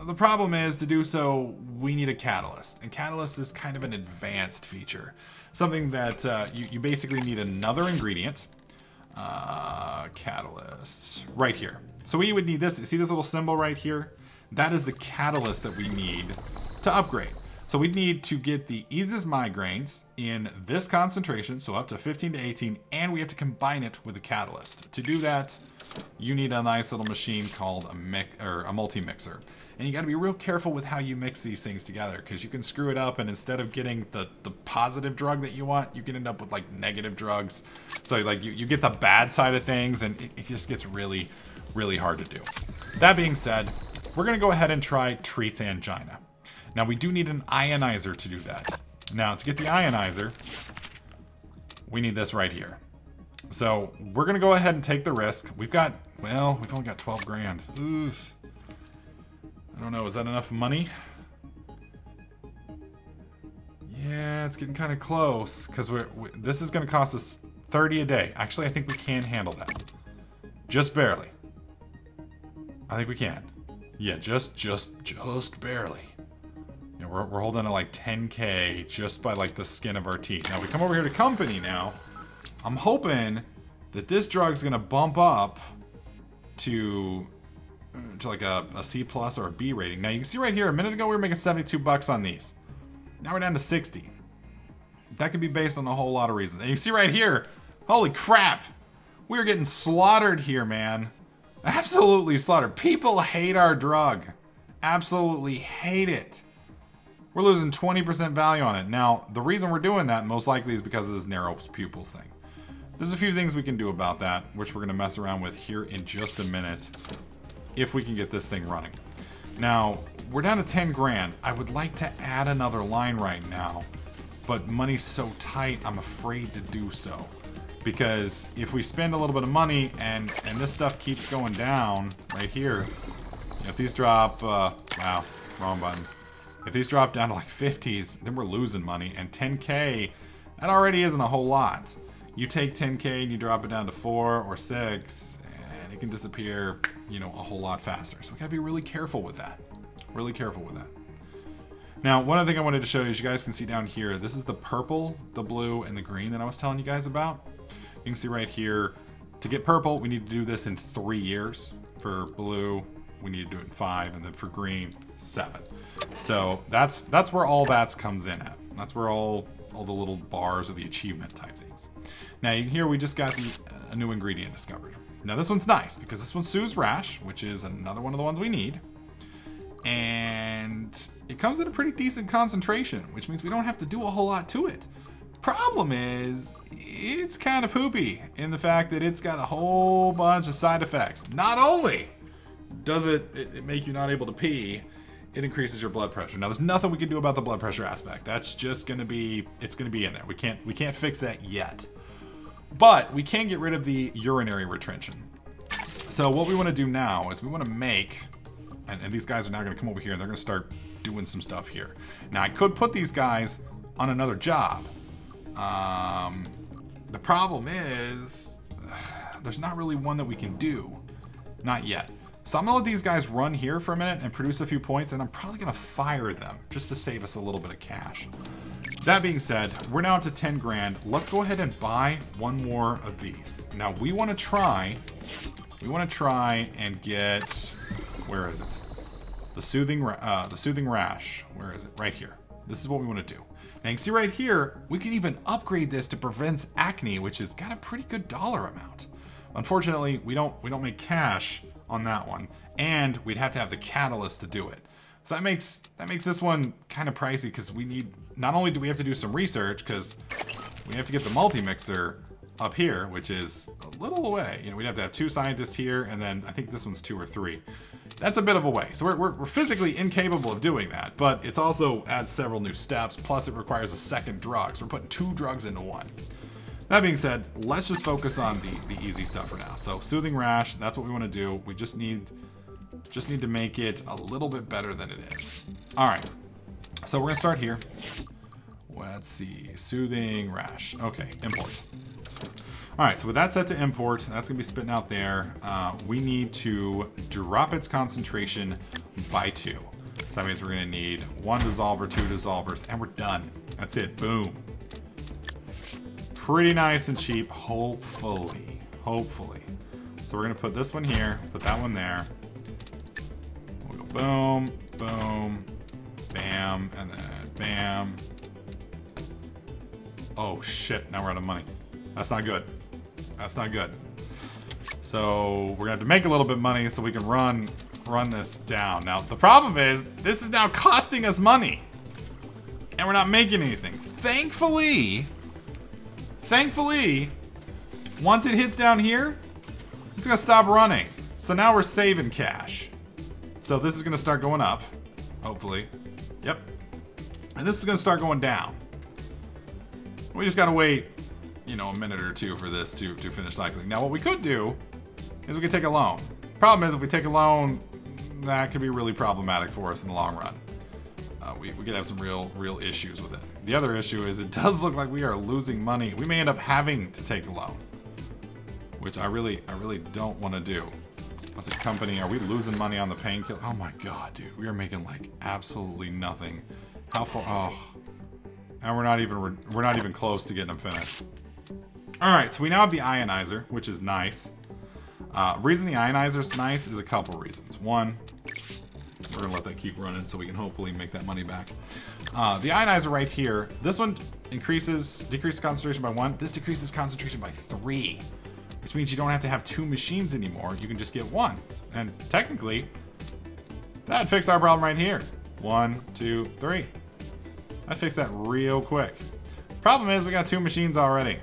Speaker 1: The problem is, to do so, we need a catalyst. And catalyst is kind of an advanced feature. Something that you basically need another ingredient. Catalyst, right here. So we would need this, see this little symbol right here? That is the catalyst that we need to upgrade. So we'd need to get the eases migraines in this concentration, so up to 15 to 18, and we have to combine it with a catalyst. To do that, you need a nice little machine called a multi-mixer. And you gotta be real careful with how you mix these things together, because you can screw it up and instead of getting the positive drug that you want, you can end up with like negative drugs. So like you get the bad side of things and it just gets really, really hard to do. That being said, we're gonna go ahead and try treats angina. Now we do need an ionizer to do that. Now to get the ionizer, we need this right here. So we're gonna go ahead and take the risk. We've only got 12 grand. Oof. I don't know, is that enough money? Yeah, it's getting kind of close, because this is gonna cost us 30 a day. Actually, I think we can handle that. Just barely. I think we can. Yeah, just barely. You know, we're holding at like 10K just by like the skin of our teeth. Now we come over here to company now. I'm hoping that this drug's gonna bump up to like a C plus or a B rating. Now you can see right here, a minute ago we were making 72 bucks on these. Now we're down to 60. That could be based on a whole lot of reasons. And you see right here, holy crap, we're getting slaughtered here, man. Absolutely slaughtered. People hate our drug. Absolutely hate it. We're losing 20% value on it. Now, the reason we're doing that most likely is because of this narrow pupils thing. There's a few things we can do about that, which we're going to mess around with here in just a minute, if we can get this thing running. Now, we're down to 10 grand. I would like to add another line right now, but money's so tight, I'm afraid to do so. Because if we spend a little bit of money and this stuff keeps going down right here, if these drop, wow, wrong buttons. If these drop down to like 50s, then we're losing money. And 10K, that already isn't a whole lot. You take 10K and you drop it down to 4 or 6, and it can disappear, you know, a whole lot faster. So we gotta be really careful with that. Really careful with that. Now, one other thing I wanted to show you, as you guys can see down here, this is the purple, the blue, and the green that I was telling you guys about. You can see right here, to get purple, we need to do this in 3 years. For blue, we need to do it in 5, and then for green, 7. So that's where all that comes in at. That's where all the little bars or the achievement type things. Now here we just got a new ingredient discovered. Now this one's nice because this one soothes rash, which is another one of the ones we need. And it comes at a pretty decent concentration, which means we don't have to do a whole lot to it. Problem is, it's kind of poopy in the fact that it's got a whole bunch of side effects. Not only does it make you not able to pee, it increases your blood pressure. Now, there's nothing we can do about the blood pressure aspect. That's just gonna be, it's gonna be in there. We can't fix that yet. But we can get rid of the urinary retention. So what we wanna do now is we wanna make, and these guys are now gonna come over here and they're gonna start doing some stuff here. Now, I could put these guys on another job. The problem is, there's not really one that we can do. Not yet. So I'm gonna let these guys run here for a minute and produce a few points, and I'm probably gonna fire them just to save us a little bit of cash. That being said, we're now up to 10 grand. Let's go ahead and buy one more of these. Now we wanna try and get, where is it? The soothing rash. Where is it? Right here. This is what we wanna do. Now you can see right here, we can even upgrade this to prevent acne, which has got a pretty good dollar amount. Unfortunately, we don't make cash on that one, and we'd have to have the catalyst to do it. So that makes this one kind of pricey because we need, not only do we have to do some research because we have to get the multi-mixer up here, which is a little away. You know, we'd have to have 2 scientists here, and then I think this one's 2 or 3. That's a bit of a way. So we're physically incapable of doing that, but it's also adds several new steps, plus it requires a second drug. So we're putting 2 drugs into one. That being said, let's just focus on the easy stuff for now. So soothing rash, that's what we want to do. We just need to make it a little bit better than it is. All right, so we're gonna start here. Let's see, soothing rash. Okay, import. All right, so with that set to import, that's gonna be spitting out there. We need to drop its concentration by 2. So that means we're gonna need 1 dissolver, 2 dissolvers, and we're done. That's it, boom. Pretty nice and cheap, hopefully. So we're gonna put this one here, put that one there. We'll go boom, boom, bam, and then bam. Oh shit, now we're out of money. That's not good. That's not good. So we're gonna have to make a little bit of money so we can run this down. Now the problem is, this is now costing us money. And we're not making anything. Thankfully, once it hits down here, it's gonna stop running. So now we're saving cash. So this is gonna start going up, hopefully. Yep. And this is gonna start going down. We just gotta wait, you know, a minute or 2 for this to finish cycling. Now what we could do is we could take a loan. Problem is, if we take a loan, that could be really problematic for us in the long run. We could have some real issues with it. The other issue is it does look like we are losing money. We may end up having to take a loan, which I really don't want to do. As a company, are we losing money on the painkiller? Oh my god, dude, we are making like absolutely nothing. How far? Oh, and we're not even close to getting them finished. All right, so we now have the ionizer, which is nice. Reason the ionizer is nice is a couple reasons. One, we're gonna let that keep running so we can hopefully make that money back. The ionizer right here, this one decreases concentration by 1. This decreases concentration by 3. which means you don't have to have 2 machines anymore. You can just get 1. And technically, that'd fix our problem right here. 1, 2, 3. I'd fix that real quick. Problem is, we got 2 machines already.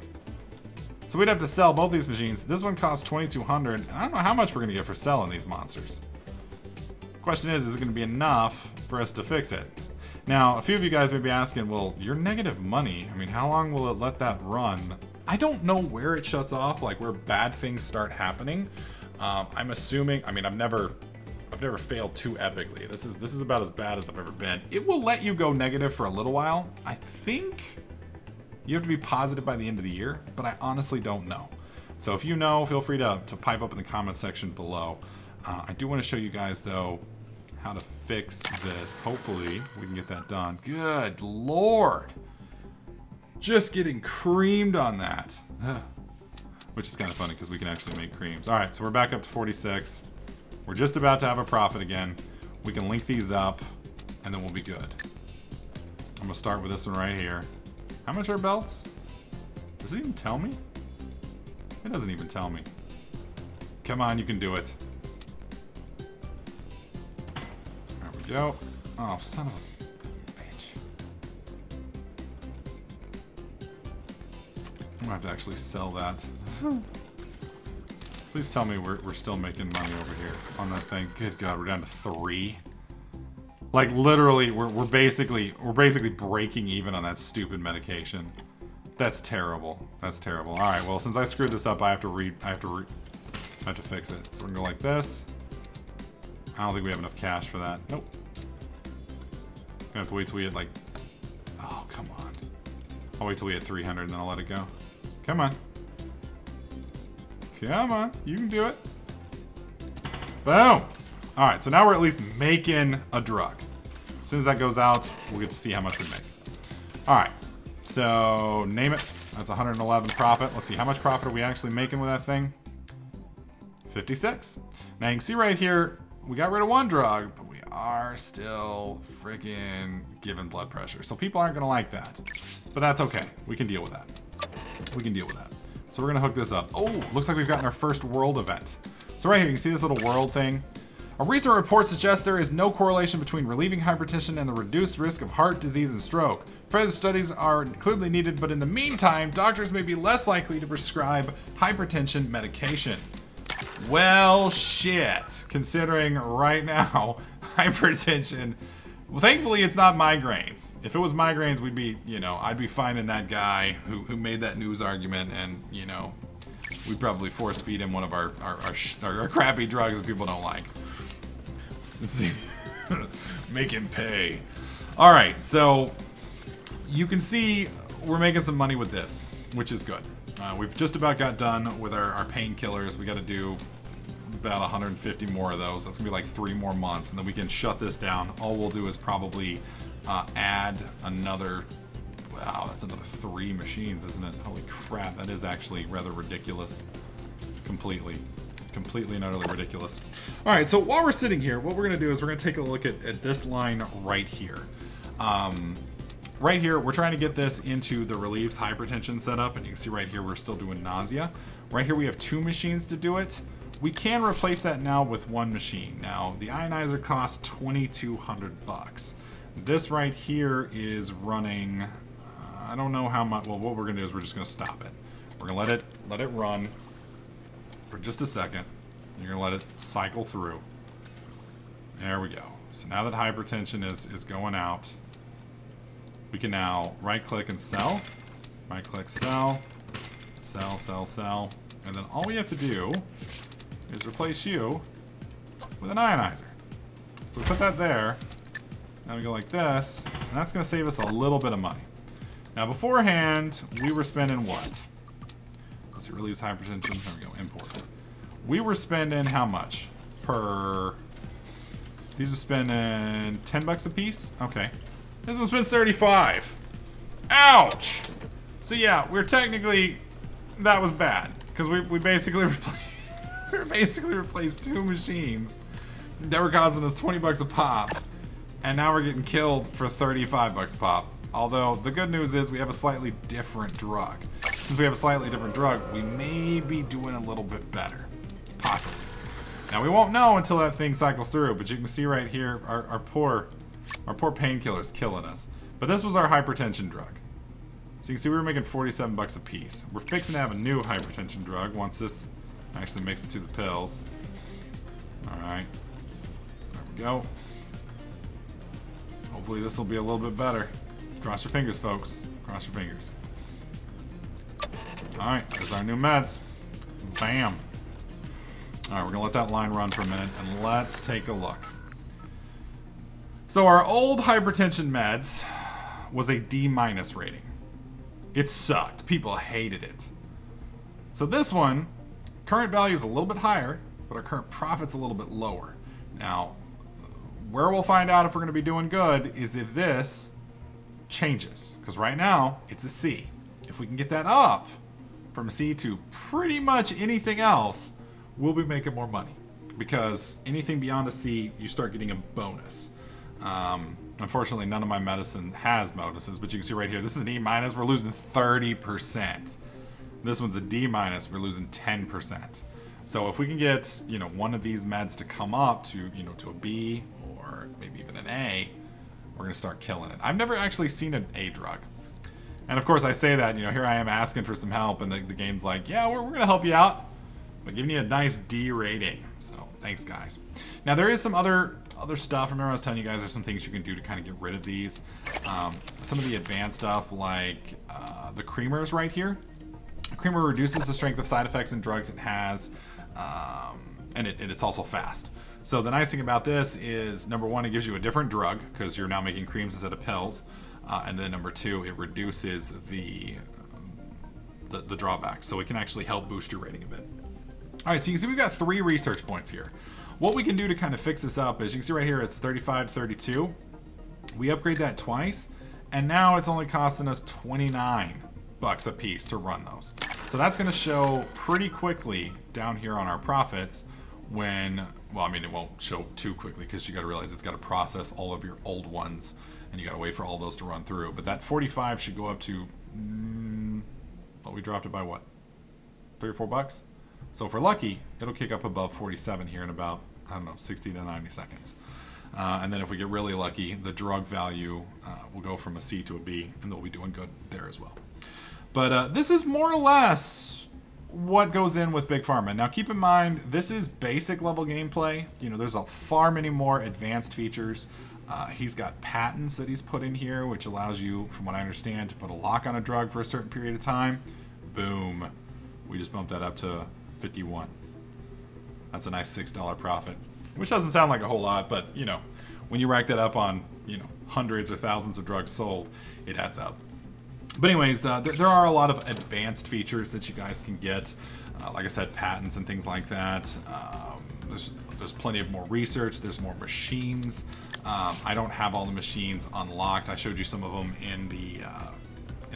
Speaker 1: So we'd have to sell both these machines. This one costs 2,200. I don't know how much we're gonna get for selling these monsters. Question is it gonna be enough for us to fix it? Now, a few of you guys may be asking, well, your negative money, I mean, how long will it let that run? I don't know where it shuts off, like where bad things start happening. I'm assuming, I mean, I've never failed too epically. This is about as bad as I've ever been. It will let you go negative for a little while. I think you have to be positive by the end of the year, but I honestly don't know. So if you know, feel free to pipe up in the comment section below. I do want to show you guys, though, how to fix this. Hopefully, we can get that done. Good Lord. Just getting creamed on that. Ugh. Which is kind of funny because we can actually make creams. All right, so we're back up to 46. We're just about to have a profit again. We can link these up, and then we'll be good. I'm going to start with this one right here. How much are belts? Does it even tell me? It doesn't even tell me. Come on, you can do it. There we go. Oh, son of a bitch. I'm gonna have to actually sell that. Please tell me we're still making money over here on that thing. Good God, we're down to 3. Like literally, we're basically breaking even on that stupid medication. That's terrible. That's terrible. All right, well, since I screwed this up, I have to fix it. So we're gonna go like this. I don't think we have enough cash for that. Nope. Gonna have to wait till we hit like, oh come on. I'll wait till we hit 300 and then I'll let it go. Come on. Come on, you can do it. Boom. All right, so now we're at least making a drug. As soon as that goes out, we'll get to see how much we make. All right, so name it. That's 111 profit. Let's see, how much profit are we actually making with that thing? 56. Now you can see right here, we got rid of 1 drug, but we are still freaking giving blood pressure. So people aren't gonna like that, but that's okay. We can deal with that. We can deal with that. So we're gonna hook this up. Oh, looks like we've gotten our first world event. So right here, you can see this little world thing. A recent report suggests there is no correlation between relieving hypertension and the reduced risk of heart disease and stroke. Further studies are clearly needed, but in the meantime, doctors may be less likely to prescribe hypertension medication. Well, shit. Considering right now, hypertension, well, thankfully it's not migraines. If it was migraines, we'd be, you know, I'd be finding that guy who made that news argument and, you know, we'd probably force feed him one of our crappy drugs that people don't like. Make him pay. All right, so you can see we're making some money with this, which is good. We've just about got done with our painkillers. We got to do about 150 more of those. That's gonna be like 3 more months, and then we can shut this down. All we'll do is probably add another. Wow, that's another 3 machines, isn't it? Holy crap, that is actually rather ridiculous. Completely and utterly ridiculous. All right, so while we're sitting here, what we're gonna do is we're gonna take a look at this line right here. Right here, we're trying to get this into the relieves hypertension setup, and you can see right here we're still doing nausea. Right here we have 2 machines to do it. We can replace that now with 1 machine. Now, the ionizer costs 2,200 bucks. This right here is running, I don't know how much. Well, what we're gonna do is we're just gonna stop it. We're gonna let it run for just a second. You're gonna let it cycle through. There we go. So now that hypertension is going out, we can now right click and sell. Right click, sell, sell, sell, sell. And then all we have to do is replace you with an ionizer. So we put that there. Now we go like this, and that's gonna save us a little bit of money. Now beforehand, we were spending what? Let's see, relieves hypertension. There we go, import. We were spending how much per? These are spending 10 bucks a piece. Okay, this one spends 35. Ouch. So yeah, we're technically, that was bad because we basically replaced 2 machines that were costing us 20 bucks a pop, and now we're getting killed for 35 bucks a pop. Although the good news is we have a slightly different drug. since we have a slightly different drug, we may be doing a little bit better. Possibly. Now, we won't know until that thing cycles through, but you can see right here, our poor painkiller's killing us. But this was our hypertension drug. So you can see we were making 47 bucks a piece. We're fixing to have a new hypertension drug once this actually makes it to the pills. Alright. There we go. Hopefully this will be a little bit better. Cross your fingers, folks. Cross your fingers. Alright, there's our new meds. Bam. Alright, we're going to let that line run for a minute, and let's take a look. So our old hypertension meds was a D- rating. It sucked. People hated it. So this one, current value is a little bit higher, but our current profit's a little bit lower. Now, where we'll find out if we're going to be doing good is if this changes. Because right now, it's a C. If we can get that up from a C to pretty much anything else, we'll be making more money. Because anything beyond a C, you start getting a bonus. Unfortunately, none of my medicine has bonuses, but you can see right here, this is an E-, we're losing 30%. This one's a D-, we're losing 10%. So if we can get, you know, one of these meds to come up to, you know, to a B or maybe even an A, we're going to start killing it. I've never actually seen an A drug. And of course I say that, you know, here I am asking for some help and the game's like, yeah, we're going to help you out, but giving you a nice D rating. So thanks, guys. Now there is some other stuff. Remember I was telling you guys there's some things you can do to kind of get rid of these. Some of the advanced stuff like the creamers right here. Creamer reduces the strength of side effects and drugs it has, and it's also fast. So the nice thing about this is, number one, it gives you a different drug because you're now making creams instead of pills, and then number two, it reduces the drawbacks, so it can actually help boost your rating a bit. All right, so you can see we've got 3 research points here. What we can do to kind of fix this up is, you can see right here it's 35 to 32. We upgrade that twice, and now it's only costing us 29 bucks a piece to run those. So that's going to show pretty quickly down here on our profits when, well, I mean, it won't show too quickly because you got to realize it's got to process all of your old ones and you got to wait for all those to run through. But that 45 should go up to, well, we dropped it by what? 3 or 4 bucks? So if we're lucky, it'll kick up above 47 here in about, I don't know, 60 to 90 seconds. And then if we get really lucky, the drug value will go from a C to a B, and they'll be doing good there as well. But this is more or less what goes in with Big Pharma. Now keep in mind, this is basic level gameplay. You know, there's a far many more advanced features. He's got patents that he's put in here, which allows you, from what I understand, to put a lock on a drug for a certain period of time. Boom. We just bumped that up to 51. That's a nice $6 profit, which doesn't sound like a whole lot, but, you know, when you rack that up on, you know, hundreds or thousands of drugs sold, it adds up. But anyways, there are a lot of advanced features that you guys can get. Like I said, patents and things like that. There's plenty of more research. There's more machines. I don't have all the machines unlocked. I showed you some of them in the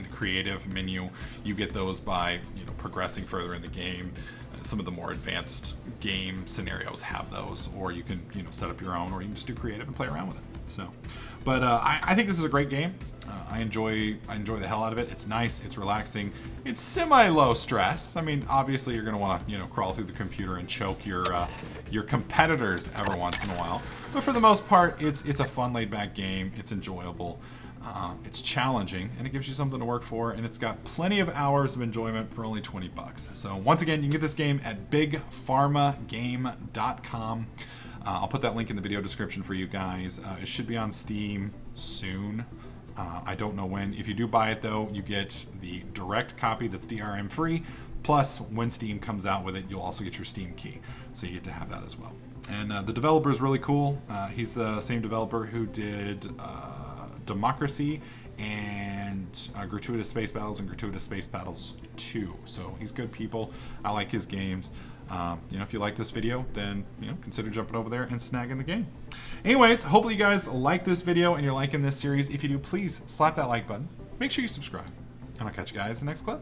Speaker 1: creative menu. You get those by, you know, progressing further in the game. Some of the more advanced game scenarios have those, or you can, you know, set up your own, or you can just do creative and play around with it. So, but I think this is a great game. I enjoy the hell out of it. It's nice. It's relaxing. It's semi-low stress. I mean, obviously you're gonna want to, you know, crawl through the computer and choke your competitors every once in a while. But for the most part, it's a fun, laid-back game. It's enjoyable. It's challenging, and it gives you something to work for, and it's got plenty of hours of enjoyment for only 20 bucks. So once again, you can get this game at bigpharmagame.com. I'll put that link in the video description for you guys. It should be on Steam soon. I don't know when. If you do buy it, though, you get the direct copy that's DRM free. Plus, when Steam comes out with it, you'll also get your Steam key. So you get to have that as well. And the developer is really cool. He's the same developer who did Democracy and Gratuitous Space Battles and Gratuitous Space Battles 2. So he's good people. I like his games. You know, if you like this video, then, you know, consider jumping over there and snagging the game. Anyways, hopefully you guys like this video and you're liking this series. If you do, please slap that like button. Make sure you subscribe. And I'll catch you guys in the next clip.